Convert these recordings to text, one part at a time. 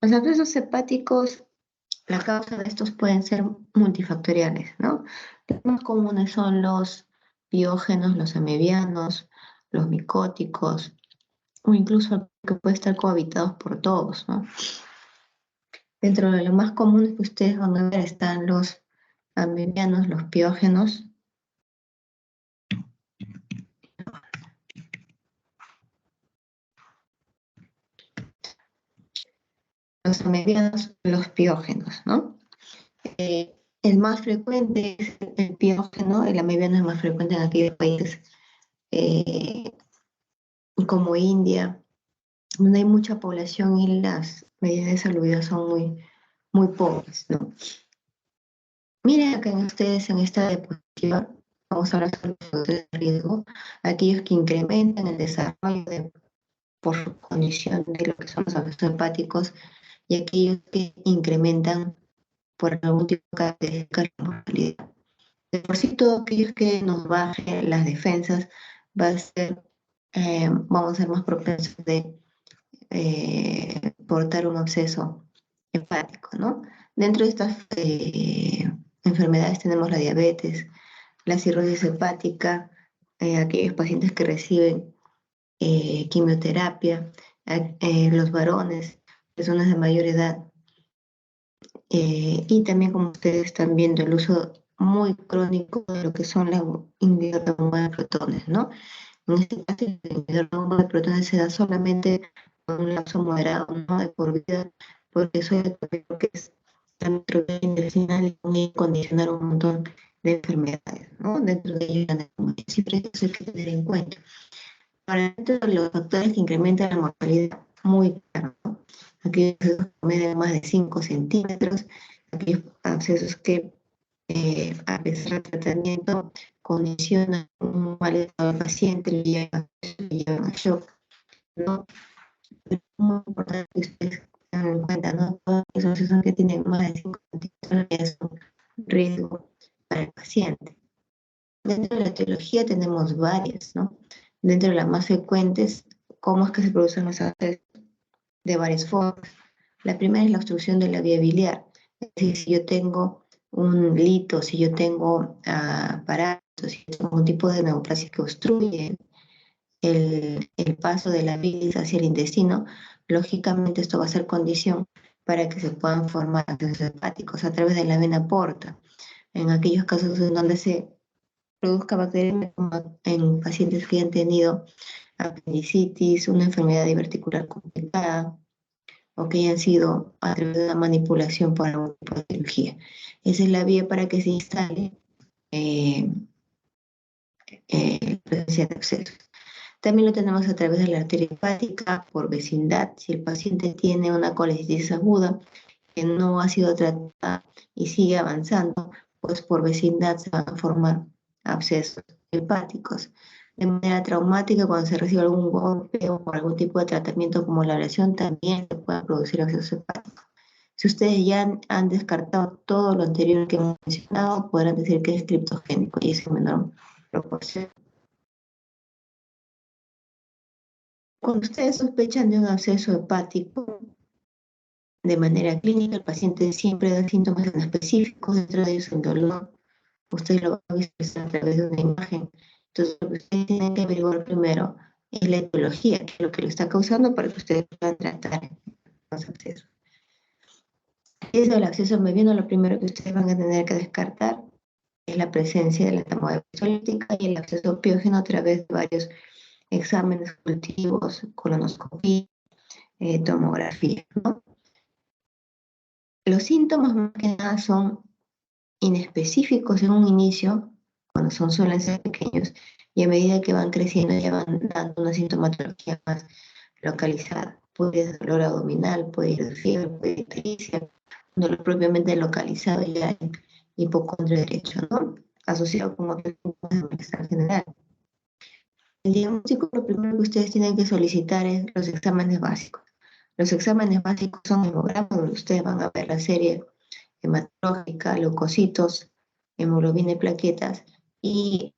Los abscesos hepáticos, la causa de estos pueden ser multifactoriales, ¿no? Los más comunes son los biógenos, los amebianos, los micóticos, o incluso que puede estar cohabitados por todos, ¿no? Dentro de los más comunes que ustedes van a ver están los amebianos, los piógenos, los amebianos, los piógenos, ¿no? El más frecuente es el piógeno, el amebiano es más frecuente en aquellos países eh, como India, donde hay mucha población y las medidas de salubridad son muy pobres, ¿no? Miren acá en ustedes en esta diapositiva, vamos a hablar sobre los factores de riesgo, aquellos que incrementan el desarrollo por su condición de lo que son los abscesos hepáticos y aquellos que incrementan por algún tipo de característica de la mortalidad. De por sí, todos aquellos que nos bajen las defensas va a ser, vamos a ser más propensos de portar un absceso hepático, ¿no? Dentro de estas enfermedades tenemos la diabetes, la cirrosis hepática, aquellos pacientes que reciben quimioterapia, los varones, personas de mayor edad, y también como ustedes están viendo el uso muy crónico de lo que son las inhibidores de bomba de protones, ¿no? En este caso, el inhibidor de bomba de protones se da solamente con un lapso moderado, no de por vida, porque eso es lo que es la microbiota intestinal y puede condicionar un montón de enfermedades, ¿no? Dentro de ellos la neumonía. Siempre eso hay que tener en cuenta. Ahora, dentro de los factores que incrementan la mortalidad, muy claro, ¿no? Aquellos abscesos que miden más de 5 centímetros, aquellos abscesos que, a pesar del tratamiento, condicionan un mal estado del paciente, le llevan a shock, ¿no? Es muy importante que ustedes tengan en cuenta, ¿no? Todos esos abscesos que tienen más de 5 centímetros es un riesgo para el paciente. Dentro de la etiología tenemos varias, ¿no? Dentro de las más frecuentes, ¿cómo es que se producen los abscesos? De varias formas. La primera es la obstrucción de la vía biliar. Es decir, si yo tengo un lito, si yo tengo parásitos, si yo tengo algún tipo de neoplasia que obstruye el paso de la bilis hacia el intestino, lógicamente esto va a ser condición para que se puedan formar abscesos hepáticos a través de la vena porta. En aquellos casos en donde se produzca bacterias, como en pacientes que han tenido apendicitis, una enfermedad diverticular complicada, o que hayan sido a través de una manipulación por algún tipo de cirugía. Esa es la vía para que se instale eh, la presencia de abscesos. También lo tenemos a través de la arteria hepática, por vecindad. Si el paciente tiene una colecitis aguda que no ha sido tratada y sigue avanzando, pues por vecindad se van a formar abscesos hepáticos. De manera traumática, cuando se recibe algún golpe o por algún tipo de tratamiento como la lesión, también se pueden producir abscesos hepáticos. Si ustedes ya han descartado todo lo anterior que hemos mencionado, podrán decir que es criptogénico y es en menor proporción. Cuando ustedes sospechan de un absceso hepático, de manera clínica, el paciente siempre da síntomas específicos, dentro de ellos el dolor. Ustedes lo van a visualizar a través de una imagen. Entonces, lo que ustedes tienen que averiguar primero es la etiología, que es lo que lo está causando, para que ustedes puedan tratar los abscesos. Eso del acceso mediano, lo primero que ustedes van a tener que descartar es la presencia de la entamoeba histolítica y el acceso piógeno a través de varios exámenes cultivos, colonoscopía, tomografía, ¿no? Los síntomas más que nada son inespecíficos en un inicio, cuando suelen ser pequeños, y a medida que van creciendo ya van dando una sintomatología más localizada. Puede ir dolor abdominal, puede ir de fiebre, puede ir de ictericia, dolor propiamente localizado ya en hipocondrio derecho, ¿no? Asociado con otros tipos de malestar general. El diagnóstico, lo primero que ustedes tienen que solicitar es los exámenes básicos. Los exámenes básicos son hemogramas, donde ustedes van a ver la serie hematológica, leucocitos, hemoglobina y plaquetas, y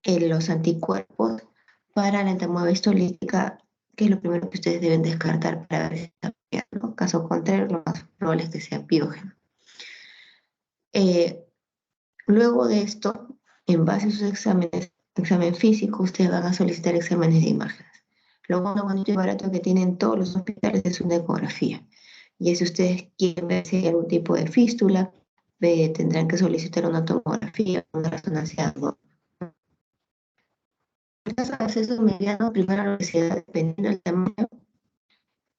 los anticuerpos para la entamoeba histolítica que es lo primero que ustedes deben descartar para ver si está fallando. Caso contrario, lo más probable es que sea piógeno. Luego de esto, en base a sus exámenes, examen físico, ustedes van a solicitar exámenes de imágenes. Lo bueno, bonito y barato que tienen todos los hospitales es una ecografía. Y si ustedes quieren ver si hay algún tipo de fístula, tendrán que solicitar una tomografía, una resonancia. En caso de acceso mediano, primero a la obesidad, dependiendo del tamaño,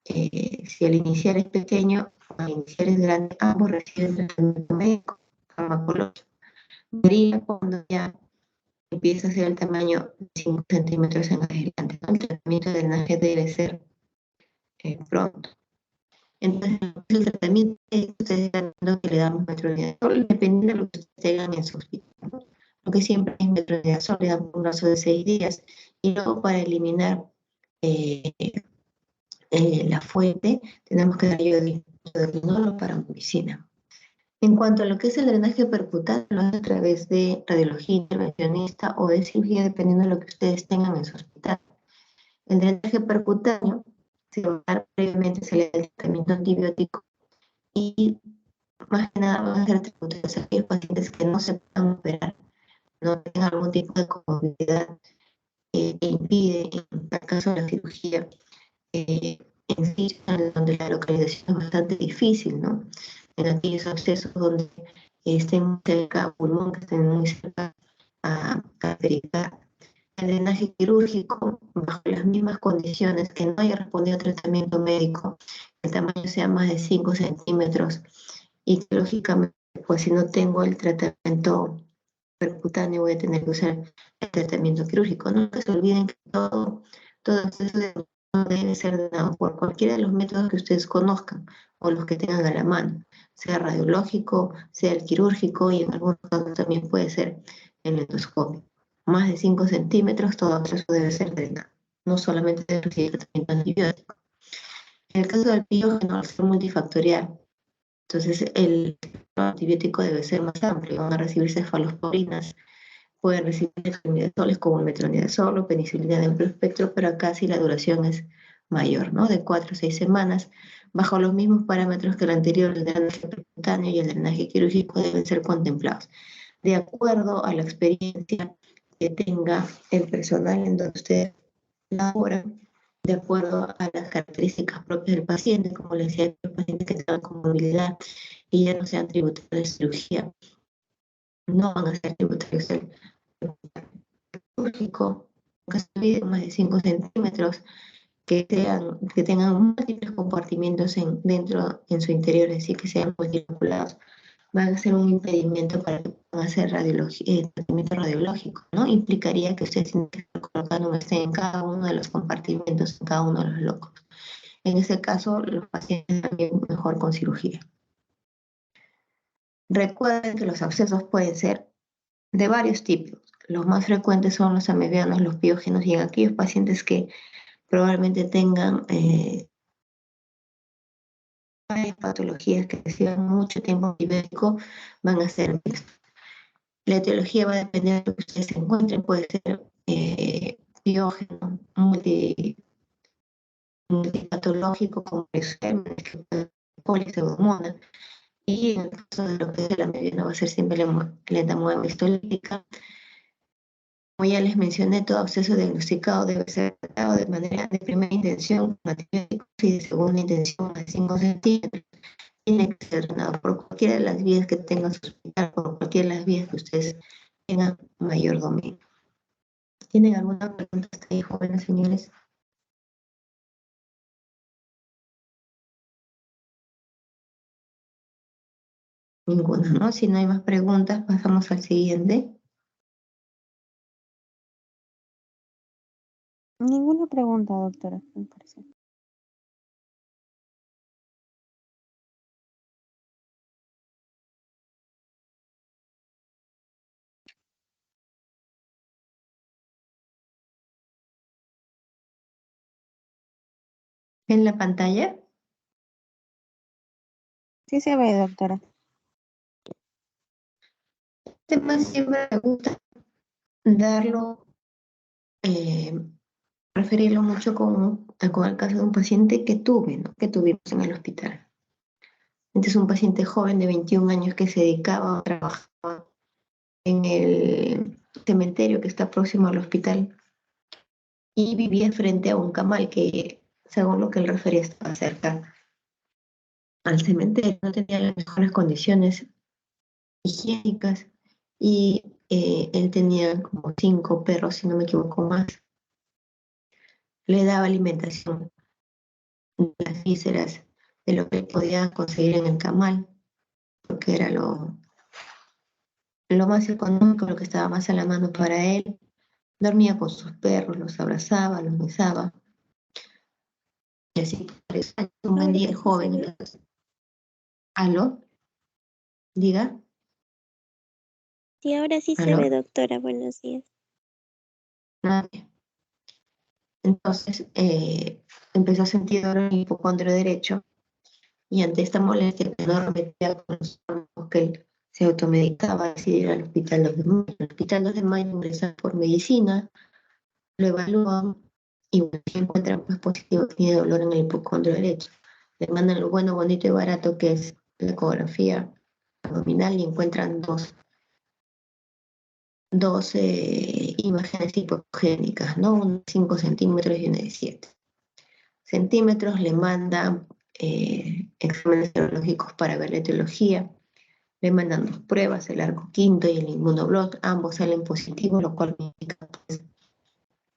si el inicial es pequeño o el inicial es grande, ambos reciben tratamiento médico farmacológico. Varía cuando ya empieza a ser el tamaño de 5 centímetros en adelante, ¿no? El tratamiento de drenaje debe ser pronto. Entonces, el tratamiento que ustedes están dando que le damos metronidazol, dependiendo de lo que ustedes tengan en su hospital, ¿no? Lo que siempre es metronidazol, le damos un plazo de 6 días, y luego para eliminar eh, la fuente, tenemos que dar iodorinol para medicina. En cuanto a lo que es el drenaje percutáneo, lo hace a través de radiología intervencionista o de cirugía, dependiendo de lo que ustedes tengan en su hospital. El drenaje percutáneo se va a dar previamente, se le da el tratamiento antibiótico y más que nada van a ser tributarios a aquellos pacientes que no se puedan operar, no tengan algún tipo de comorbilidad que impide, en tal caso, la cirugía en sitios en donde la localización es bastante difícil, ¿no? En aquellos accesos donde estén muy cerca a pulmón, que estén muy cerca a pericardio. El drenaje quirúrgico, bajo las mismas condiciones, que no haya respondido a tratamiento médico, el tamaño sea más de 5 centímetros, y que lógicamente, pues si no tengo el tratamiento percutáneo, voy a tener que usar el tratamiento quirúrgico. No que se olviden que todo acceso debe ser dado por cualquiera de los métodos que ustedes conozcan o los que tengan a la mano, sea radiológico, sea el quirúrgico, y en algunos casos también puede ser el endoscopio. Más de 5 centímetros, todo acceso debe ser drenado, no solamente debe recibir tratamiento antibiótico. En el caso del piógeno, al ser multifactorial, entonces el antibiótico debe ser más amplio, van a recibir cefalosporinas, pueden recibir metronidazoles como el metronidazol o penicilina de amplio espectro, pero acá sí la duración es mayor, ¿no? De 4 a 6 semanas, bajo los mismos parámetros que el anterior, el drenaje percutáneo y el drenaje quirúrgico deben ser contemplados, de acuerdo a la experiencia que tenga el personal en donde ustedes laboran, de acuerdo a las características propias del paciente, como les decía, los pacientes que tengan comorbilidad y ya no sean tributarios de cirugía, no van a ser tributarios del quirúrgico, que se mide más de 5 centímetros, que tengan múltiples compartimientos en su interior, es decir, que sean multivinculados, van a ser un impedimento para que puedan hacer tratamiento radiológico, ¿no? Implicaría que ustedes tienen que estar colocando un stent en cada uno de los compartimentos, en cada uno de los locos. En ese caso, los pacientes también mejor con cirugía. Recuerden que los abscesos pueden ser de varios tipos. Los más frecuentes son los amebianos, los piógenos, y en aquellos pacientes que probablemente tengan varias patologías que reciban mucho tiempo antibiótico, van a ser mixtos. La etiología va a depender de lo que ustedes se encuentren, puede ser piógeno, multipatológico, como los gérmenes, que pueden ser pseudomonas, y en el caso de lo que es la mediana va a ser siempre la entamoeba histolítica. Como ya les mencioné, todo absceso diagnosticado debe ser tratado de manera de primera intención con antibióticos y de segunda intención a 5 centímetros. Tiene que ser tratado por cualquiera de las vías que tengan su hospital, por cualquiera de las vías que ustedes tengan mayor dominio. ¿Tienen alguna pregunta hasta ahí, jóvenes señores? Ninguna, ¿no? Si no hay más preguntas, pasamos al siguiente. Ninguna pregunta, doctora, me parece. En la pantalla, Sí se ve, doctora. este tema siempre me gusta darlo referirlo mucho con el caso de un paciente que tuve, ¿no? Que tuvimos en el hospital. Este es un paciente joven de 21 años que se dedicaba a trabajar en el cementerio que está próximo al hospital y vivía frente a un camal que, según lo que él refería, estaba cerca al cementerio. No tenía las mejores condiciones higiénicas y él tenía como 5 perros, si no me equivoco más. Le daba alimentación de las vísceras de lo que podía conseguir en el camal, porque era lo más económico, lo que estaba más a la mano para él. Dormía con sus perros, los abrazaba, los besaba. Y así por 3 años, un buen Ahora día el sí se joven, ve. entonces, ¿aló? Diga, Sí, ahora sí se ¿aló? ve, doctora. Buenos días. Nadie. Entonces empezó a sentir dolor en el hipocondrio derecho y ante esta molestia que no remetía con los fármacos que él se automedicaba, decidió ir al hospital 2 de mayo. El hospital 2 de mayo ingresa por medicina, lo evalúan y bueno, si encuentran pues positivo, tiene dolor en el hipocondrio derecho. Le mandan lo bueno, bonito y barato que es la ecografía abdominal y encuentran dos imágenes hipogénicas, ¿no? Una de 5 centímetros y una de 7 centímetros. Le mandan exámenes serológicos para ver la etiología. Le mandan 2 pruebas, el arco quinto y el inmunoblot. Ambos salen positivos, lo cual indica pues,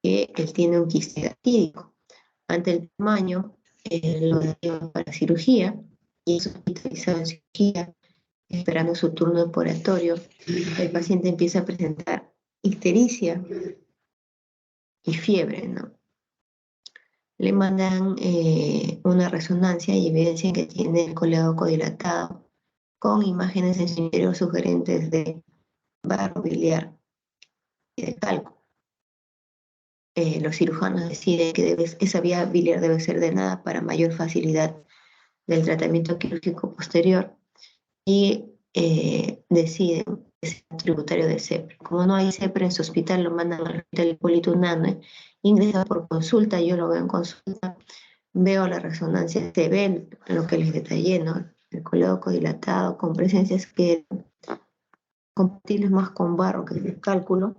que él tiene un quiste datídico. Ante el tamaño, lo llevan para cirugía y es hospitalizado en cirugía, esperando su turno operatorio. El paciente empieza a presentar ictericia y fiebre, ¿no? Le mandan una resonancia y evidencian que tiene el colédoco dilatado, con imágenes en su interior sugerentes de barro biliar y de calco. Los cirujanos deciden que esa vía biliar debe ser drenada para mayor facilidad del tratamiento quirúrgico posterior y deciden que sea tributario de CEPRE. Como no hay CEPRE en su hospital, lo mandan al hospital Hipólito Unanue, ingresa por consulta, yo lo veo en consulta, veo la resonancia, se ve lo que les detallé, ¿no? El colédoco dilatado, con presencias que compatibles más con barro que el cálculo,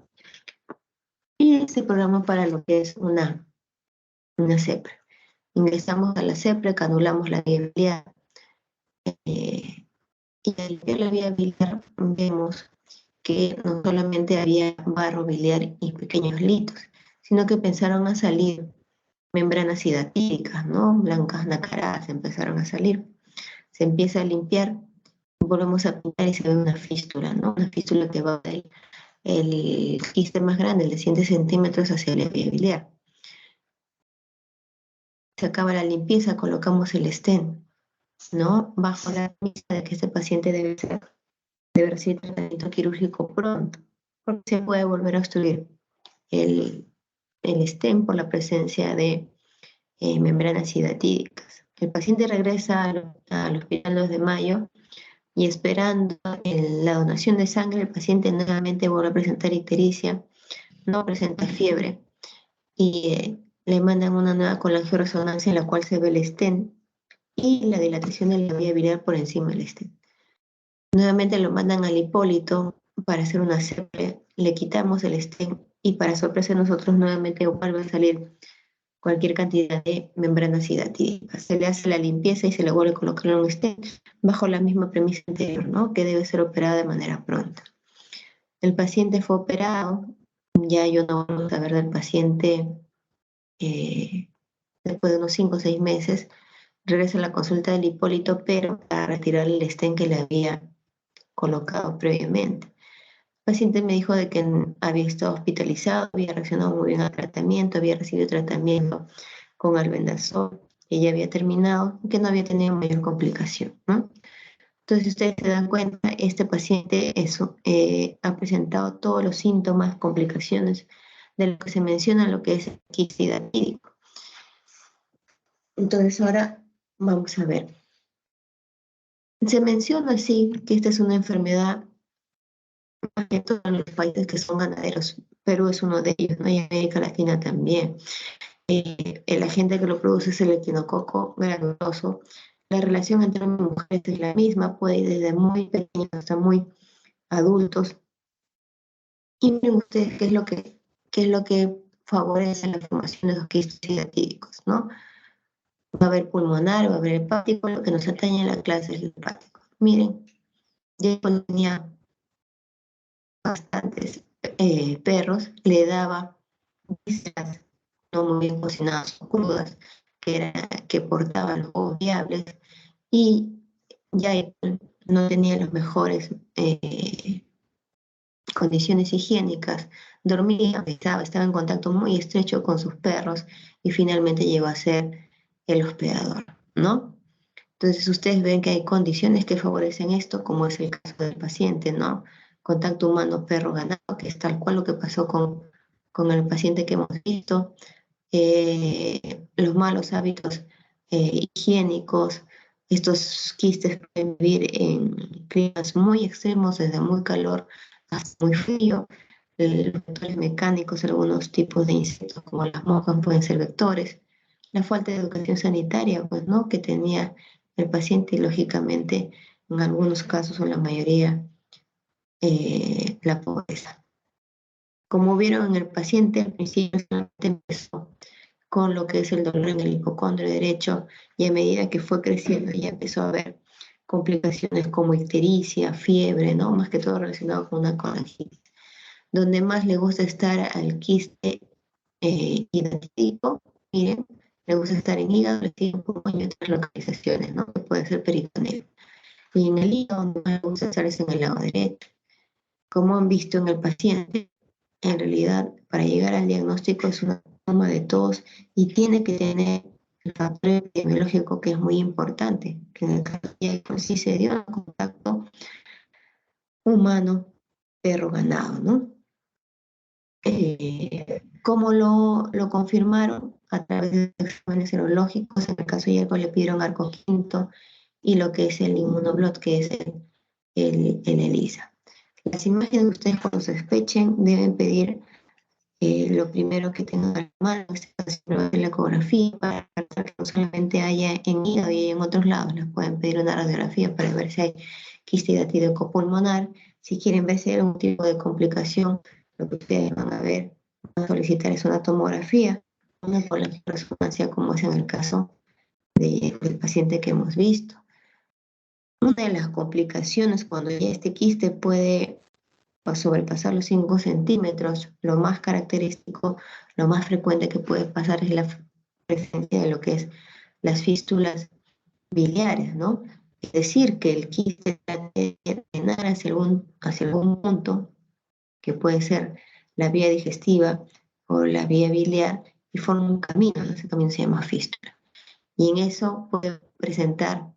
y se programa para lo que es una CEPRE. Ingresamos a la CEPRE, canulamos la vía biliar, y al ver la vía biliar vemos que no solamente había barro biliar y pequeños litos, sino que empezaron a salir membranas hidatídicas, ¿no? Blancas nacaradas empezaron a salir. Se empieza a limpiar, volvemos a pintar y se ve una fístula, ¿no? Una fístula que va del quiste más grande, el de 100 centímetros, hacia la vía biliar. Se acaba la limpieza, colocamos el stent, ¿no? Bajo la premisa de que este paciente debe recibir tratamiento quirúrgico pronto, porque se puede volver a obstruir el, el stent por la presencia de membranas hidatídicas. El paciente regresa al hospital 2 de mayo y esperando la donación de sangre, el paciente nuevamente vuelve a presentar ictericia, no presenta fiebre y le mandan una nueva colangioresonancia en la cual se ve el stent y la dilatación de la vía biliar por encima del stent. Nuevamente lo mandan al Hipólito para hacer una CEPRE, le quitamos el stent y para sorpresa de nosotros nuevamente vuelve a salir cualquier cantidad de membranas hidatídicas. Se le hace la limpieza y se le vuelve a colocar un stent bajo la misma premisa anterior, ¿no? Que debe ser operado de manera pronta. El paciente fue operado, ya yo no vuelvo a saber del paciente después de unos 5 o 6 meses, regresa a la consulta del Hipólito, pero para retirar el stent que le había colocado previamente. El paciente me dijo de que había estado hospitalizado, había reaccionado muy bien al tratamiento, había recibido tratamiento con albendazol, que ya había terminado, que no había tenido mayor complicación, ¿no? Entonces, si ustedes se dan cuenta, este paciente ha presentado todos los síntomas, complicaciones de lo que se menciona, lo que es el quiste hidatídico. Entonces, ahora vamos a ver. Se menciona, sí, que esta es una enfermedad más que todo en los países que son ganaderos. Perú es uno de ellos, ¿no? Y América Latina también. El agente que lo produce es el equinococo granuloso. La relación entre hombres y mujeres es la misma, puede ir desde muy pequeños hasta muy adultos. Y miren ustedes qué es lo que favorece la formación de los quistes hidratídicos, ¿no? Va a haber pulmonar, va a haber hepático, lo que nos atañe en la clase es el hepático. Miren, yo cuando tenía bastantes perros, le daba vísceras no muy bien cocinadas o crudas, que portaban los ojos viables, y ya no tenía las mejores condiciones higiénicas, dormía, estaba en contacto muy estrecho con sus perros y finalmente llegó a ser el hospedador, ¿no? Entonces ustedes ven que hay condiciones que favorecen esto, como es el caso del paciente, ¿no? Contacto humano, perro, ganado, que es tal cual lo que pasó con el paciente que hemos visto. Los malos hábitos higiénicos, estos quistes pueden vivir en climas muy extremos, desde muy calor hasta muy frío. Los vectores mecánicos, algunos tipos de insectos como las moscas pueden ser vectores. La falta de educación sanitaria, pues, ¿no? Que tenía el paciente y lógicamente en algunos casos o en la mayoría la pobreza. Como vieron en el paciente, al principio solamente empezó con lo que es el dolor en el hipocondrio derecho y a medida que fue creciendo ya empezó a haber complicaciones como ictericia, fiebre, ¿no? Más que todo relacionado con una colangitis. Donde más le gusta estar al quiste hidratídico, miren, le gusta estar en hígado, intestino, pulmón y otras localizaciones, ¿no? Que puede ser peritoneo. Y en el hígado, donde más le gusta estar es en el lado derecho. Como han visto en el paciente, en realidad para llegar al diagnóstico es una toma de tos y tiene que tener el factor epidemiológico que es muy importante, que en el caso de pues, sí se dio un contacto humano, perro, ganado, ¿no? ¿Cómo lo confirmaron? A través de exámenes serológicos, en el caso de Yerko le pidieron arco quinto y lo que es el inmunoblot, que es el ELISA. Las imágenes que ustedes cuando sospechen deben pedir lo primero que tengan a la mano, en este caso la ecografía, para que no solamente haya en hígado y en otros lados, les pueden pedir una radiografía para ver si hay quiste hidratídico pulmonar. Si quieren ver si hay algún tipo de complicación, lo que ustedes van a ver, van a solicitar es una tomografía, una por la resonancia, como es en el caso del paciente que hemos visto. Una de las complicaciones cuando ya este quiste puede sobrepasar los 5 centímetros, lo más característico, lo más frecuente que puede pasar es la presencia de lo que es las fístulas biliares, ¿no? Es decir, que el quiste trate de drenar hacia algún punto, que puede ser la vía digestiva o la vía biliar, y forma un camino, ¿no? Ese camino se llama fístula. Y en eso puede presentar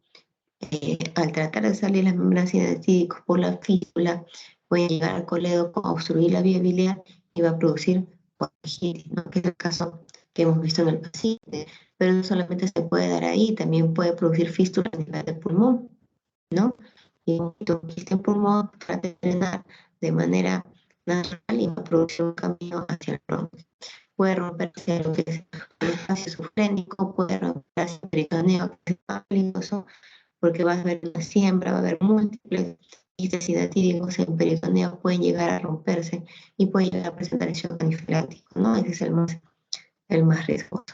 al tratar de salir las membranas ciantídicas por la fístula, puede llegar al colédoco a obstruir la vía biliar y va a producir colangitis, ¿no? Que es el caso que hemos visto en el paciente. Pero no solamente se puede dar ahí, también puede producir fístula a nivel de pulmón, ¿no? Y un quiste en pulmón trata de drenar de manera natural y va a producir un camino hacia el bronquio. Puede romperse lo que es el espacio sufrénico, puede romperse el peritoneo, que es más peligroso, porque va a haber una siembra, va a haber múltiples quistes hidratídicos en peritoneo, pueden llegar a romperse y pueden llegar a presentar shock anafiláctico, ¿no? Ese es el más riesgoso.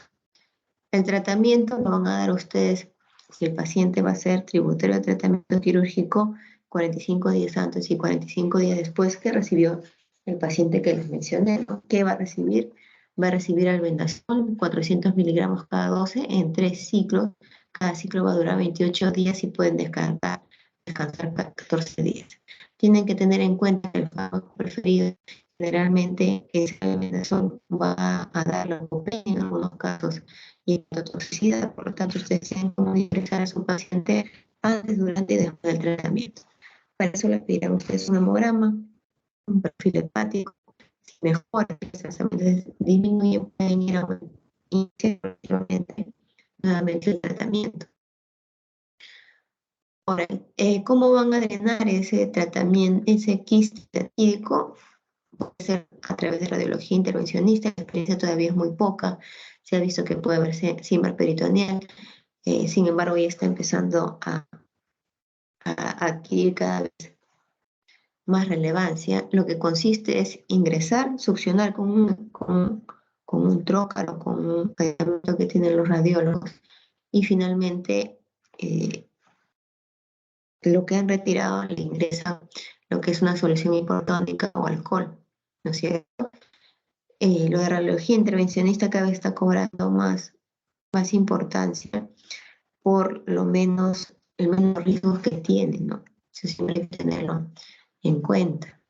El tratamiento lo van a dar ustedes, si el paciente va a ser tributario de tratamiento quirúrgico, 45 días antes y 45 días después que recibió el paciente que les mencioné, ¿no? ¿Qué va a recibir? Va a recibir albendazol, 400 miligramos cada 12 en 3 ciclos. Cada ciclo va a durar 28 días y pueden descansar 14 días. Tienen que tener en cuenta que el fármaco preferido generalmente es el albendazol, va a dar la leucopenia en algunos casos y la toxicidad. Por lo tanto, ustedes tienen que ingresar a su paciente antes, durante y después del tratamiento. Para eso le pedirán a ustedes un hemograma, un perfil hepático. Si mejora, los tratamientos disminuyen, pueden ir a iniciar nuevamente el tratamiento. Ahora, ¿cómo van a drenar ese tratamiento, ese quiste ciatídico? Puede ser a través de radiología intervencionista, la experiencia todavía es muy poca, se ha visto que puede verse síndrome peritoneal, sin embargo ya está empezando a adquirir cada vez más relevancia. Lo que consiste es ingresar, succionar con un trócaro, con un medicamento que tienen los radiólogos, y finalmente lo que han retirado le ingresa lo que es una solución hipotónica o alcohol, ¿no es cierto? Lo de radiología intervencionista cada vez está cobrando más importancia por lo menos el menos riesgos que tiene, ¿no? Eso siempre hay que tenerlo en cuenta.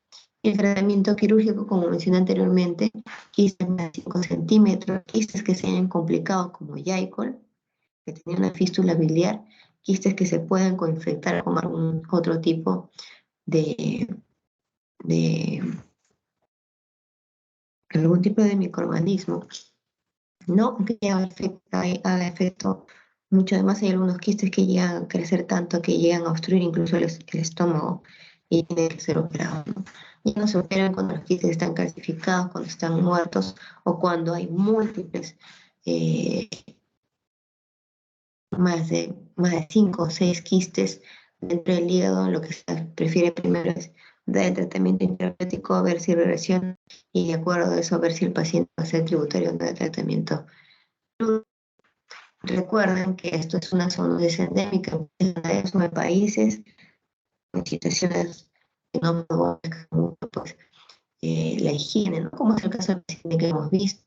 El tratamiento quirúrgico, como mencioné anteriormente, quistes de 5 centímetros, quistes que se hayan complicado como Yaicol, que tenía una fístula biliar, quistes que se puedan coinfectar con algún otro tipo de, de algún tipo de microorganismo, no que haga efecto mucho. Además, hay algunos quistes que llegan a crecer tanto que llegan a obstruir incluso el estómago y tienen que ser operados, ¿no? Y no se operan cuando los quistes están calcificados, cuando están muertos o cuando hay múltiples, eh, más de 5 o 6 quistes dentro del hígado. Lo que se prefiere primero es dar el tratamiento terapéutico, a ver si regresiona, y de acuerdo a eso, a ver si el paciente va a ser tributario o no del tratamiento. Recuerden que esto es una zoonosis endémica en países en situaciones que no provocan mucho, pues, la higiene, ¿no? Como es el caso del paciente que hemos visto.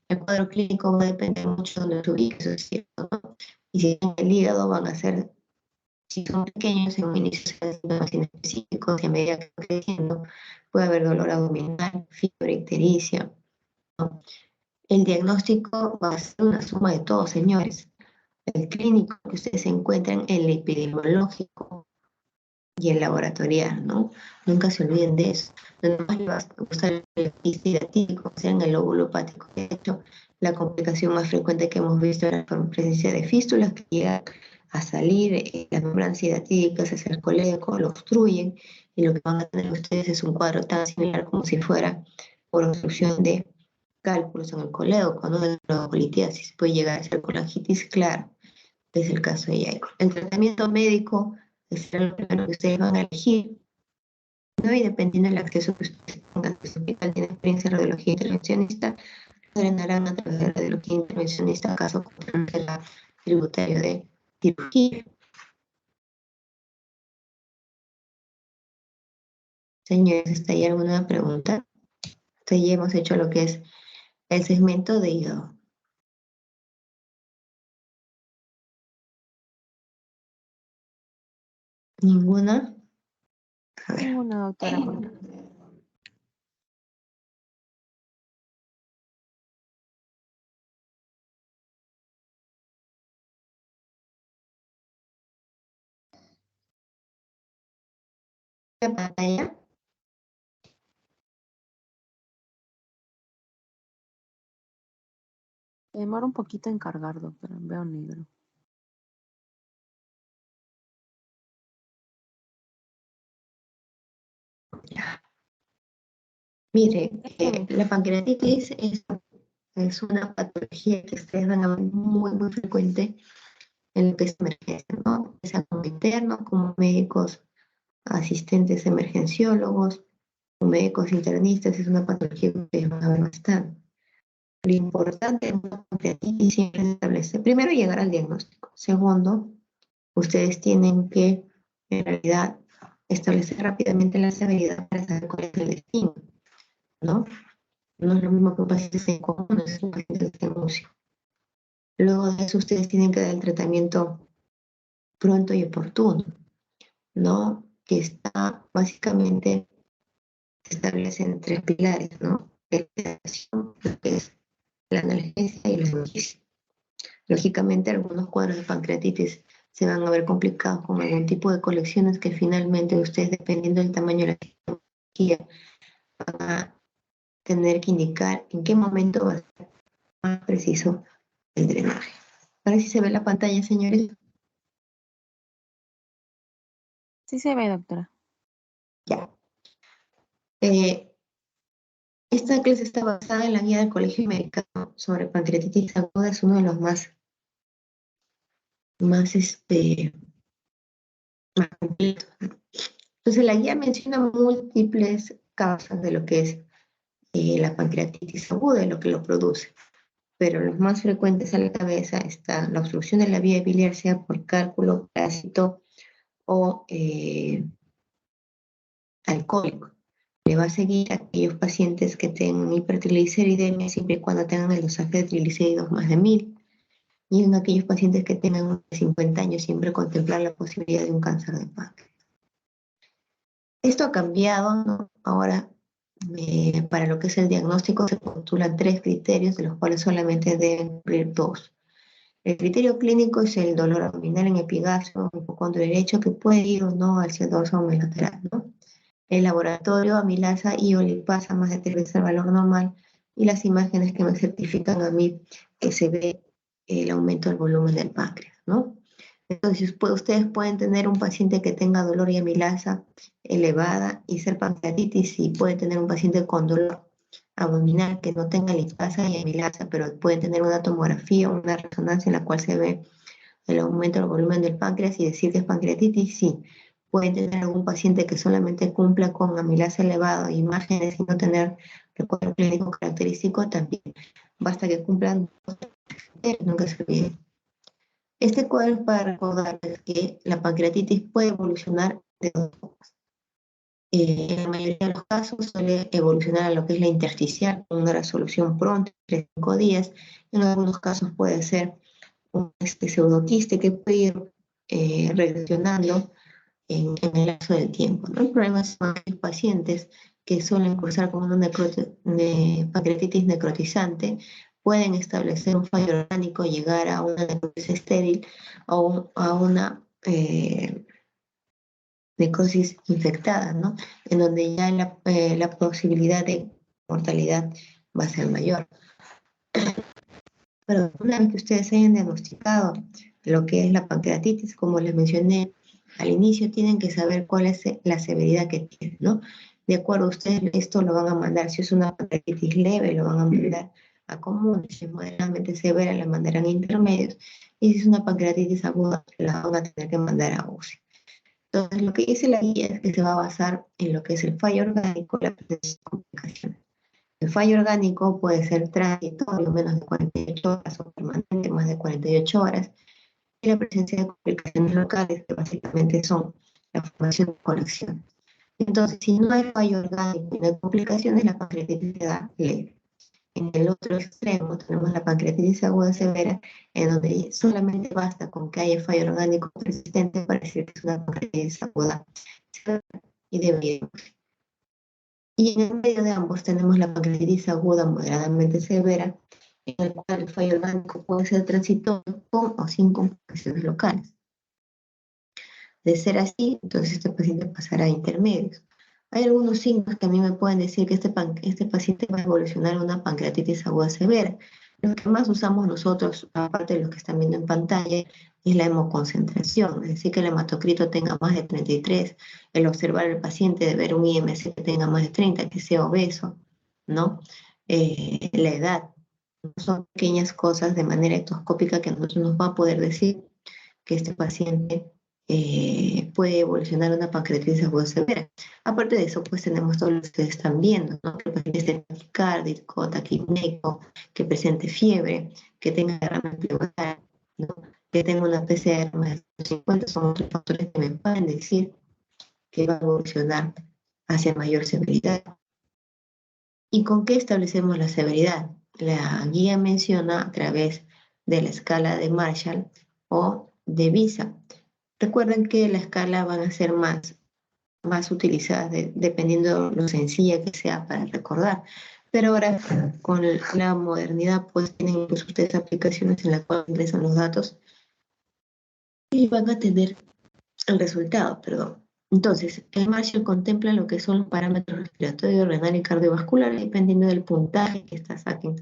El cuadro clínico va a depender mucho de donde se ubique, eso es cierto, ¿no? Y si en el hígado van a ser, si son pequeños, en un inicio se hacen síntomas inespecíficos, y a medida que va creciendo puede haber dolor abdominal, fiebre, ictericia, ¿no? El diagnóstico va a ser una suma de todo, señores. El clínico que ustedes encuentran, el epidemiológico y el laboratorial, ¿no? Nunca se olviden de eso. No más le va a gustar el histidatídico, o sea, en el lóbulo hepático. De hecho, la complicación más frecuente que hemos visto era la presencia de fístulas que llegan a salir, las membranas hidatídicas, se acerca el eco, lo obstruyen, y lo que van a tener ustedes es un cuadro tan similar como si fuera por obstrucción de cálculos en el colédoco, ¿no? De la colitiasis. Puede llegar a ser colangitis, claro, es el caso de Yaiko. El tratamiento médico es lo primero que ustedes van a elegir, ¿no? Y dependiendo del acceso que ustedes tengan, si el hospital tiene experiencia en radiología intervencionista, drenarán a través de radiología intervencionista, caso contrario será tributario de cirugía. Señores, ¿está ahí alguna pregunta? Entonces ya hemos hecho lo que es el segmento de hígado. ¿Ninguna? A ver. Ninguna, doctora. La pantalla. Demora un poquito en cargar, doctora. Veo negro. Mire, la pancreatitis es una patología que ustedes van a ver muy frecuente en lo que es emergencia, ¿no? Ya sea como internos, como médicos asistentes emergenciólogos, o médicos internistas. Es una patología que ustedes van a ver bastante. Lo importante en una pancreatitis siempre es establecer, primero, llegar al diagnóstico. Segundo, ustedes tienen que, en realidad, establecer rápidamente la severidad para saber cuál es el destino, ¿no? No es lo mismo que un paciente esté en coma, no es un paciente que esté en UCI. Luego de eso, ustedes tienen que dar el tratamiento pronto y oportuno, ¿no? Que está básicamente, se establecen 3 pilares, ¿no? La sedación, lo que es la analgesia y la analgesia. Lógicamente, algunos cuadros de pancreatitis se van a ver complicados con algún tipo de colecciones que finalmente ustedes, dependiendo del tamaño de la cirugía, van a tener que indicar en qué momento va a ser más preciso el drenaje. Ahora sí se ve la pantalla, señores. Sí se ve, doctora. Ya. Esta clase está basada en la guía del Colegio Americano sobre pancreatitis aguda, es uno de los más completos, ¿no? Entonces la guía menciona múltiples causas de lo que es la pancreatitis aguda y lo que lo produce, pero los más frecuentes a la cabeza está la obstrucción de la vía biliar, sea por cálculo, parásito o alcohólico. Le va a seguir a aquellos pacientes que tengan hipertrigliceridemia siempre y cuando tengan el dosaje de triglicéridos más de 1000. Y en aquellos pacientes que tengan más de 50 años siempre contemplar la posibilidad de un cáncer de páncreas. Esto ha cambiado, ¿no? Ahora, para lo que es el diagnóstico se postulan 3 criterios, de los cuales solamente deben cumplir 2. El criterio clínico es el dolor abdominal en epigastrio o hipocondrio derecho, que puede ir o no hacia el dorso lateral, ¿no? El laboratorio, amilasa y olipasa más de 3 veces el valor normal, y las imágenes que me certifican a mí que se ve el aumento del volumen del páncreas, ¿no? Entonces, ustedes pueden tener un paciente que tenga dolor y amilasa elevada y ser pancreatitis, y pueden tener un paciente con dolor abdominal que no tenga lipasa y amilasa, pero pueden tener una tomografía o una resonancia en la cual se ve el aumento del volumen del páncreas y decir que es pancreatitis. Sí. Pueden tener algún paciente que solamente cumpla con amilasa elevada, imágenes y no tener recuadro clínico característico también. Basta que cumplan dos criterios, nunca se olviden. Este cuadro es para recordarles que la pancreatitis puede evolucionar de dos formas. En la mayoría de los casos suele evolucionar a lo que es la intersticial, con una resolución pronta, 3-5 días. En algunos casos puede ser un pseudoquiste que puede ir regresionando en el lapso del tiempo, ¿no? El problema son aquellos pacientes que suelen cursar con una pancreatitis necrotizante, pueden establecer un fallo orgánico, llegar a una necrosis estéril o a una necrosis infectada, ¿no? En donde ya la posibilidad de mortalidad va a ser mayor. Pero una vez que ustedes hayan diagnosticado lo que es la pancreatitis, como les mencioné al inicio, tienen que saber cuál es la severidad que tienen, ¿no? De acuerdo a ustedes, esto lo van a mandar, si es una pancreatitis leve, lo van a mandar a común, si es moderadamente severa, la mandarán a intermedios, y si es una pancreatitis aguda, la van a tener que mandar a UCI. Entonces, lo que dice la guía es que se va a basar en lo que es el fallo orgánico, la presencia de complicaciones. El fallo orgánico puede ser transitorio, menos de 48 horas, o permanente, más de 48 horas, y la presencia de complicaciones locales, que básicamente son la formación de colecciones. Entonces, si no hay fallo orgánico y no hay complicaciones, la pancreatitis se da leve. En el otro extremo tenemos la pancreatitis aguda severa, en donde solamente basta con que haya fallo orgánico persistente para decir que es una pancreatitis aguda severa y debería. Y en el medio de ambos tenemos la pancreatitis aguda moderadamente severa, en el cual el fallo orgánico puede ser transitorio con o sin complicaciones locales. De ser así, entonces este paciente pasará a intermedios. Hay algunos signos que a mí me pueden decir que este paciente va a evolucionar a una pancreatitis aguda severa. Lo que más usamos nosotros, aparte de los que están viendo en pantalla, es la hemoconcentración, es decir, que el hematocrito tenga más de 33, el observar al paciente, de ver un IMC que tenga más de 30, que sea obeso, ¿no? La edad, son pequeñas cosas de manera ectoscópica que a nosotros nos va a poder decir que este paciente puede evolucionar a una pancreatitis aguda severa. Aparte de eso, pues tenemos todo lo que ustedes están viendo, ¿no? Que el paciente esté taquicárdico, taquipneico, que presente fiebre, que tenga derrame pleural, ¿no? Que tenga una PCR más de 50, son otros factores que me pueden decir que va a evolucionar hacia mayor severidad. ¿Y con qué establecemos la severidad? La guía menciona a través de la escala de Marshall o de VISA. Recuerden que la escala van a ser más utilizadas dependiendo de lo sencilla que sea para recordar. Pero ahora con la modernidad pues tienen incluso ustedes aplicaciones en las cuales ingresan los datos y van a tener el resultado, perdón. Entonces, el Marshall contempla lo que son los parámetros respiratorio, renal y cardiovascular, y dependiendo del puntaje que esta saquen,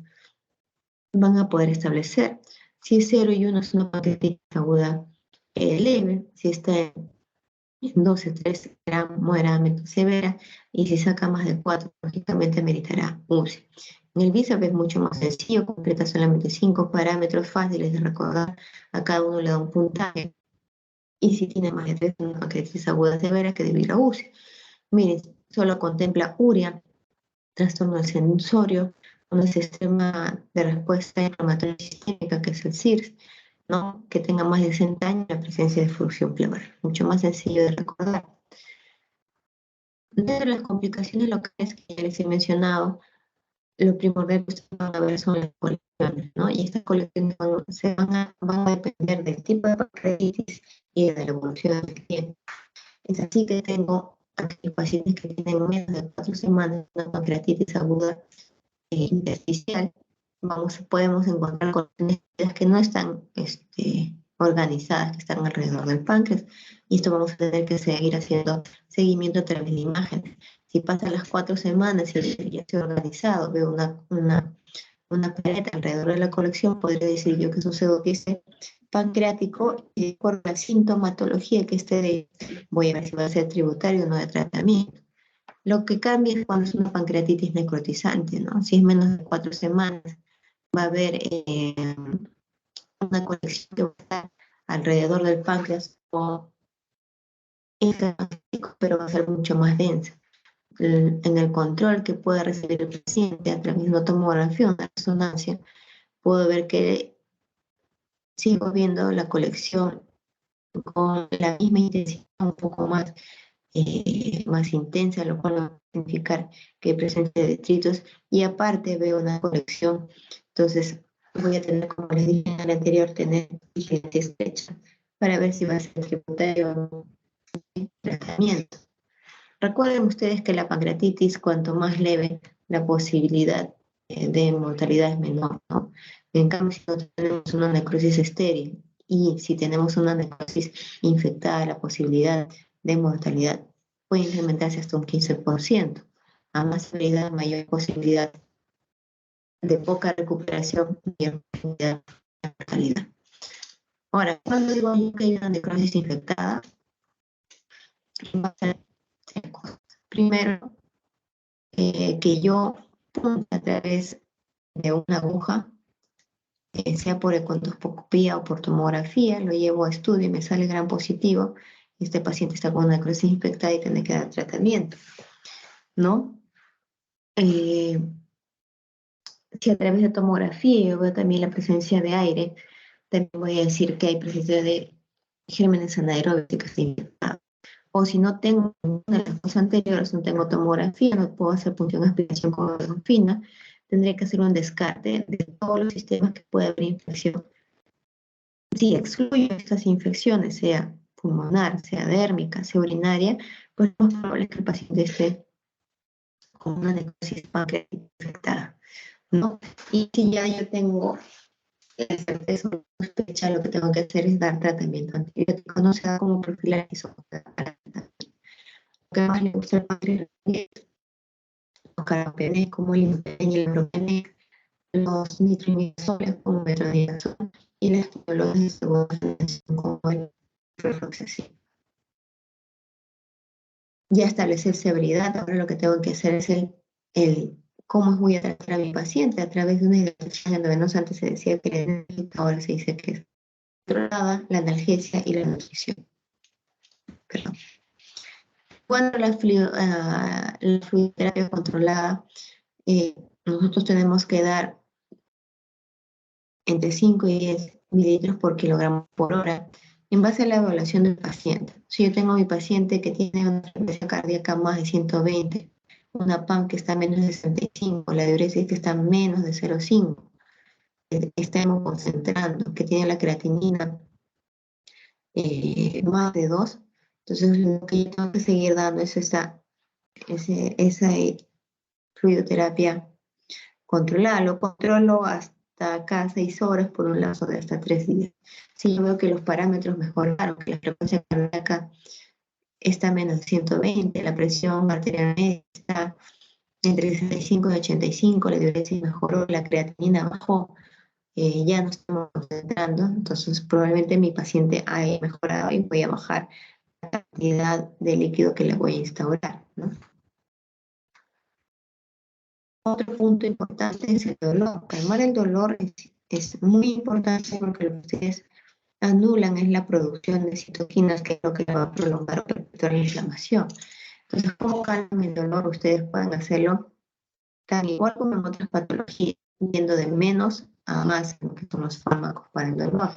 van a poder establecer si es 0 y 1 es una pancreatitis aguda leve, si está dosis 3 será moderadamente severa, y si saca más de 4, lógicamente meritará UCI. En el bíceps es mucho más sencillo, completa solamente 5 parámetros fáciles de recordar, a cada uno le da un puntaje, y si tiene más de 3, una pancreatitis aguda severa que debe ir a UCI. Miren, solo contempla urea, trastorno del sensorio, un sistema de respuesta inflamatoria sistémica, que es el SIRS, ¿no? Que tenga más de 60 años, la presencia de disfunción pleural. Mucho más sencillo de recordar. Dentro de las complicaciones locales que ya les he mencionado, lo primordial que ustedes van a ver son las colecciones, ¿no? Y estas colecciones van a depender del tipo de pancreatitis y de la evolución del tiempo. Es así que tengo aquellos pacientes que tienen menos de 4 semanas de una pancreatitis aguda intersticial. Podemos encontrar colecciones que no están organizadas, que están alrededor del páncreas, y esto vamos a tener que seguir haciendo seguimiento a través de imágenes. Si pasan las 4 semanas y ya estoy organizado, veo una pared alrededor de la colección, podría decir yo que es un pseudociste pancreático, y de acuerdo a la sintomatología que esté voy a ver si va a ser tributario o no de tratamiento. Lo que cambia es cuando es una pancreatitis necrotizante, ¿no? Si es menos de 4 semanas, va a haber una colección que va a estar alrededor del páncreas, o pero va a ser mucho más densa. En el control que puede recibir el paciente a través de una tomografía, una resonancia, puedo ver que sigo viendo la colección con la misma intensidad, un poco más intensa, lo cual va a significar que hay presencia de detritos, y aparte veo una colección. Entonces voy a tener, como les dije en el anterior, tener vigilancia estrecha para ver si va a ser tributario o no tratamiento. Recuerden ustedes que la pancreatitis, cuanto más leve, la posibilidad de mortalidad es menor, ¿no? En cambio, si no tenemos una necrosis estéril y si tenemos una necrosis infectada, la posibilidad de mortalidad puede incrementarse hasta un 15%. A más severidad, mayor posibilidad de poca recuperación, mayor posibilidad de mortalidad. Ahora, cuando digo yo que hay una necrosis infectada, va a ser 3 cosas. Primero, que yo punte a través de una aguja, sea por econdoscopía o por tomografía, lo llevo a estudio y me sale gran positivo. Este paciente está con una necrosis infectada y tiene que dar tratamiento, ¿no? Si a través de tomografía yo veo también la presencia de aire, también voy a decir que hay presencia de gérmenes anaerobios que están infectados. O si no tengo ninguna de las cosas anteriores, no tengo tomografía, no puedo hacer punción de aspiración con fina, tendría que hacer un descarte de todos los sistemas que puede haber infección. Si excluyo estas infecciones, sea pulmonar, sea dérmica, sea urinaria, pues lo más probable es que el paciente esté con una necrosis pancreática infectada, ¿no? Y si ya yo tengo la certeza o sospecha, lo que tengo que hacer es dar tratamiento antibiótico, no se da como profilaxis o lo que más le gusta al páncreas, los carbapenems como el impenetrone y el propenetrone, los nitroimidazoles como metronidazol, y las quinolonas de segunda generación como el fluoxacin. Ya establecer severidad, ahora lo que tengo que hacer es cómo voy a tratar a mi paciente a través de una hidratación endovenosa. Antes se decía que era enérgica, ahora se dice que es controlada, la analgesia y la nutrición. Perdón. Cuando la fluidoterapia controlada, nosotros tenemos que dar entre 5 y 10 mililitros por kilogramo por hora, en base a la evaluación del paciente. Si yo tengo a mi paciente que tiene una frecuencia cardíaca más de 120, una PAM que está a menos de 65, la diuresis que está a menos de 0,5, estamos concentrando, que tiene la creatinina más de 2, entonces lo que yo tengo que seguir dando es esa fluidoterapia controlada. Lo controlo hasta cada 6 horas por un lapso de hasta 3 días. Si yo veo que los parámetros mejoraron, que la frecuencia cardíaca está a menos de 120, la presión arterial media está entre 65 y 85, la diuresis mejoró, la creatinina bajó, ya no estamos concentrando, entonces probablemente mi paciente haya mejorado y voy a bajar cantidad de líquido que le voy a instaurar, ¿no? Otro punto importante es el dolor. Calmar el dolor es muy importante porque lo que ustedes anulan es la producción de citoquinas, que es lo que va a prolongar o perpetuar la inflamación. Entonces, ¿cómo calman el dolor? Ustedes pueden hacerlo tan igual como en otras patologías, yendo de menos a más en lo que son los fármacos para el dolor.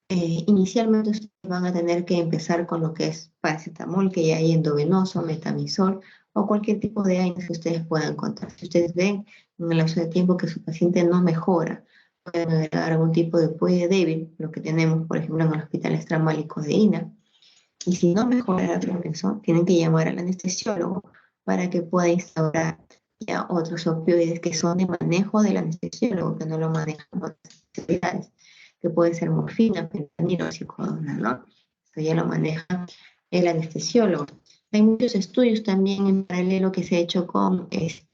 Inicialmente ustedes van a tener que empezar con lo que es paracetamol, que ya hay endovenoso, metamizol o cualquier tipo de AINES que ustedes puedan encontrar. Si ustedes ven en el lapso de tiempo que su paciente no mejora, pueden agregar algún tipo de puede débil, lo que tenemos, por ejemplo, en el hospital extramal y codeína. Y si no mejora con eso, tienen que llamar al anestesiólogo para que pueda instaurar ya otros opioides que son de manejo del anestesiólogo, que no lo manejan otras especialidades, que puede ser morfina, fentanilo o psicodona, ¿no? Eso ya lo maneja el anestesiólogo. Hay muchos estudios también en paralelo que se ha hecho con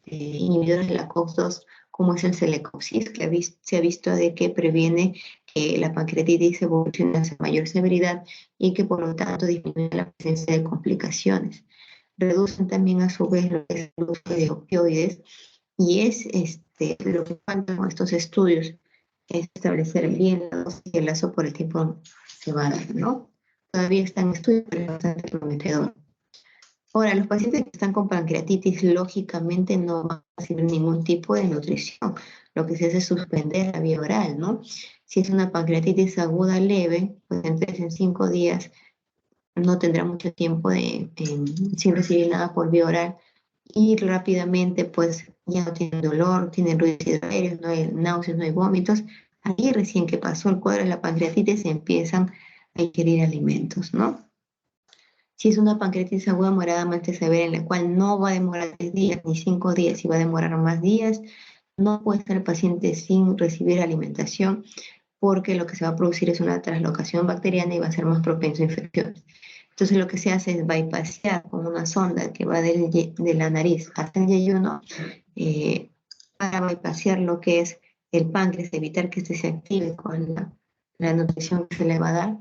inhibidores de la COX-2, como es el Celecoxib, que se ha visto de que previene que la pancreatitis evolucione hacia mayor severidad y que por lo tanto disminuye la presencia de complicaciones. Reducen también a su vez lo que es el uso de opioides y es lo que falta con estos estudios, es establecer bien la dosis y el lazo por el tiempo se va a dar, ¿no? Todavía está en estudio, pero es bastante prometedor. Ahora, los pacientes que están con pancreatitis lógicamente no van a recibir ningún tipo de nutrición. Lo que se hace es suspender la vía oral, ¿no? Si es una pancreatitis aguda leve, pues en 3 en 5 días no tendrá mucho tiempo sin recibir nada por vía oral y rápidamente pues ya no tienen dolor, tienen ruidos aéreos, no hay náuseas, no hay vómitos. Ahí recién que pasó el cuadro de la pancreatitis se empiezan a ingerir alimentos, ¿no? Si es una pancreatitis aguda moderadamente severa en la cual no va a demorar 3 días ni 5 días y va a demorar más días, no puede estar el paciente sin recibir alimentación porque lo que se va a producir es una translocación bacteriana y va a ser más propenso a infecciones. Entonces lo que se hace es bypassear con una sonda que va de la nariz hasta el yeyuno para bypassear lo que es el páncreas, evitar que se active con la nutrición que se le va a dar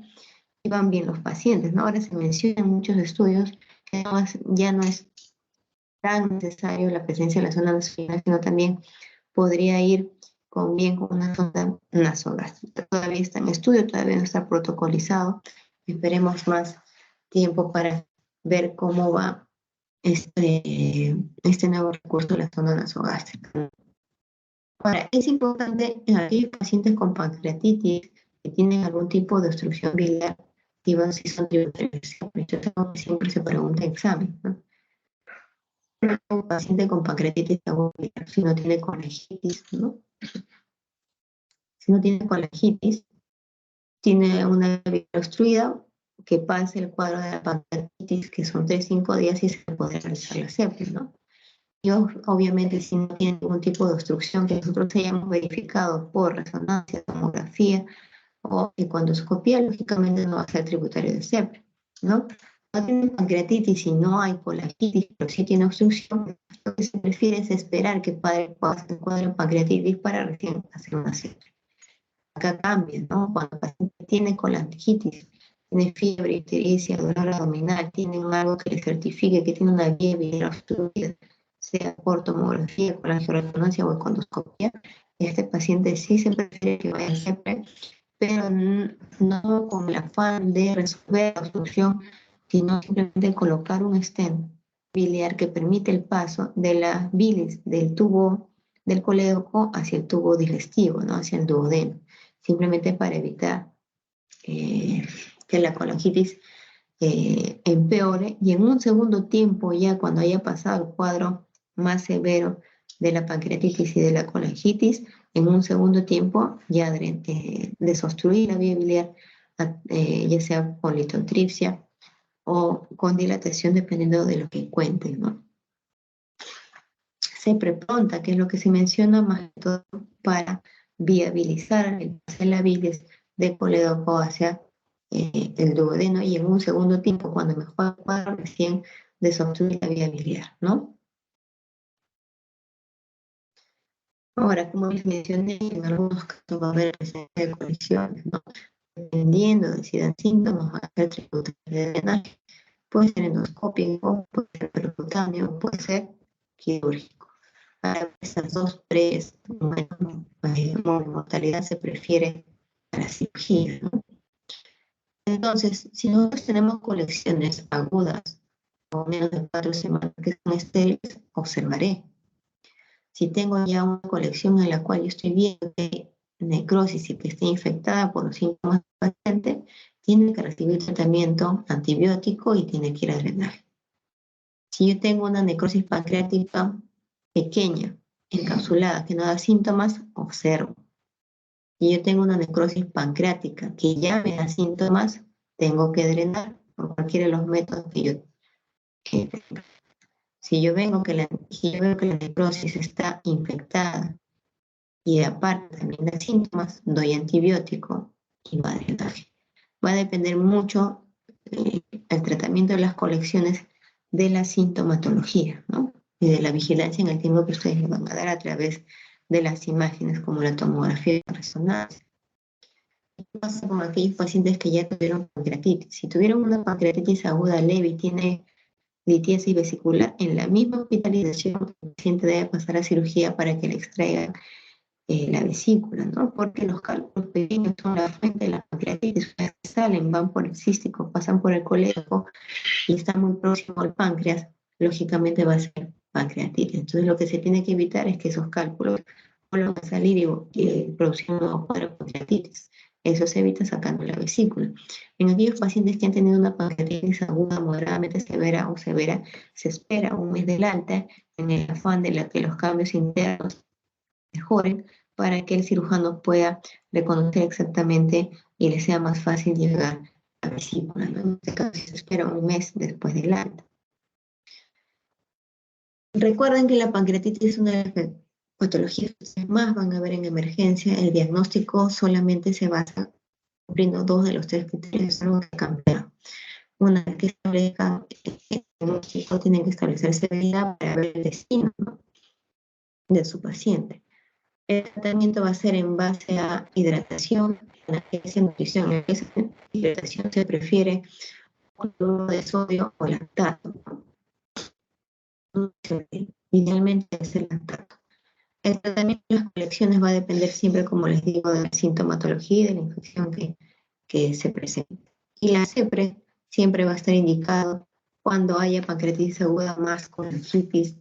y van bien los pacientes, ¿no? Ahora se menciona en muchos estudios que ya no es tan necesario la presencia de la zona nasogástrica, sino también podría ir bien con una sonda nasogástrica. Todavía está en estudio, todavía no está protocolizado. Esperemos más tiempo para ver cómo va este nuevo recurso de la sonda nasogástrica. Ahora, es importante en aquellos pacientes con pancreatitis que tienen algún tipo de obstrucción biliar, si son tributarios, esto es algo que siempre se pregunta en examen, ¿no? Un paciente con pancreatitis aguda, si no tiene colangitis, ¿no? Si no tiene colangitis, tiene una vía obstruida, que pase el cuadro de la pancreatitis, que son 3-5 días y se puede realizar la sepsis, ¿no? Y obviamente si no tiene ningún tipo de obstrucción que nosotros hayamos verificado por resonancia, tomografía o endoscopía, lógicamente no va a ser tributario de sepsis, ¿no? No tiene pancreatitis y no hay colangitis, pero sí tiene obstrucción, lo que se prefiere es esperar que pase el cuadro de pancreatitis para recién hacer una sepsis. Acá cambia, ¿no? Cuando el paciente tiene colangitis, tiene fiebre, ictericia, dolor abdominal, tiene algo que le certifique que tiene una vía biliar obstruida, sea por tomografía, con la angioresonancia o con endoscopia, este paciente sí se prefiere que vaya siempre, pero no con el afán de resolver la obstrucción, sino simplemente colocar un stent biliar que permite el paso de la bilis del tubo del colédoco hacia el tubo digestivo, ¿no? Hacia el duodeno, simplemente para evitar que la colangitis empeore y en un segundo tiempo, ya cuando haya pasado el cuadro más severo de la pancreatitis y de la colangitis, en un segundo tiempo ya desobstruir la vía biliar, ya sea con litotripsia o con dilatación dependiendo de lo que encuentren, ¿no? Se prepronta, que es lo que se menciona más que todo para viabilizar el pase de la bilis de colédoco hacia el duodeno y en un segundo tiempo, cuando mejora el cuadro, recién desobstruir la vía biliar, ¿no? Ahora, como les mencioné, en algunos casos va a haber presencia de colisiones, ¿no? Dependiendo de si dan síntomas, va a ser tributario de drenaje. Puede ser endoscópico, puede ser percutáneo, puede ser quirúrgico. Para esas dos modalidad se prefiere a la cirugía, ¿no? Entonces, si nosotros tenemos colecciones agudas o menos de 4 semanas que son estériles, observaré. Si tengo ya una colección en la cual yo estoy viendo que hay necrosis y que está infectada por los síntomas del paciente, tiene que recibir tratamiento antibiótico y tiene que ir a drenaje. Si yo tengo una necrosis pancreática pequeña, encapsulada, que no da síntomas, observo. Si yo tengo una necrosis pancreática que ya me da síntomas, tengo que drenar por cualquiera de los métodos que yo tenga. Si yo veo que la necrosis está infectada y aparte también da síntomas, doy antibiótico y va a drenaje. Va a depender mucho el tratamiento de las colecciones de la sintomatología, ¿no? Y de la vigilancia en el tiempo que ustedes me van a dar a través de las imágenes como la tomografía de resonancia. ¿Qué pasa con aquellos pacientes que ya tuvieron pancreatitis? Si tuvieron una pancreatitis aguda leve y tiene litiasis vesicular, en la misma hospitalización el paciente debe pasar a cirugía para que le extraigan la vesícula, ¿no? Porque los cálculos pequeños son la fuente de la pancreatitis, salen, van por el cístico, pasan por el colédoco y está muy próximo al páncreas, lógicamente va a ser pancreatitis. Entonces lo que se tiene que evitar es que esos cálculos vuelvan a salir y producir un nuevo cuadro de pancreatitis. Eso se evita sacando la vesícula. En aquellos pacientes que han tenido una pancreatitis aguda, moderadamente severa o severa, se espera un mes del alta en el afán de que los cambios internos mejoren para que el cirujano pueda reconocer exactamente y le sea más fácil llegar a la vesícula, ¿no? En este caso se espera un mes después del alta. Recuerden que la pancreatitis es una de las patologías que más van a ver en emergencia. El diagnóstico solamente se basa cumpliendo 2 de los 3 criterios, algo que cambia. Una vez que establezcan el diagnóstico, tienen que establecer severidad para ver el destino, ¿no?, de su paciente. El tratamiento va a ser en base a hidratación, analgesia, nutrición. En esa hidratación se prefiere un cloruro de sodio o lactato. Idealmente es el lactato. El tratamiento de las colecciones va a depender siempre, como les digo, de la sintomatología y de la infección que se presente. Y la CEPRE siempre va a estar indicado cuando haya pancreatitis aguda más colangitis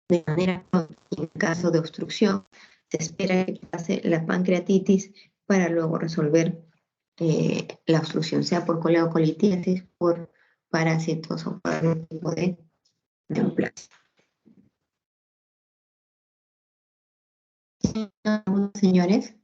de manera crónica. En caso de obstrucción, se espera que pase la pancreatitis para luego resolver la obstrucción, sea por coleocolitiasis, por parásitos o por algún tipo de neoplasia. Señores.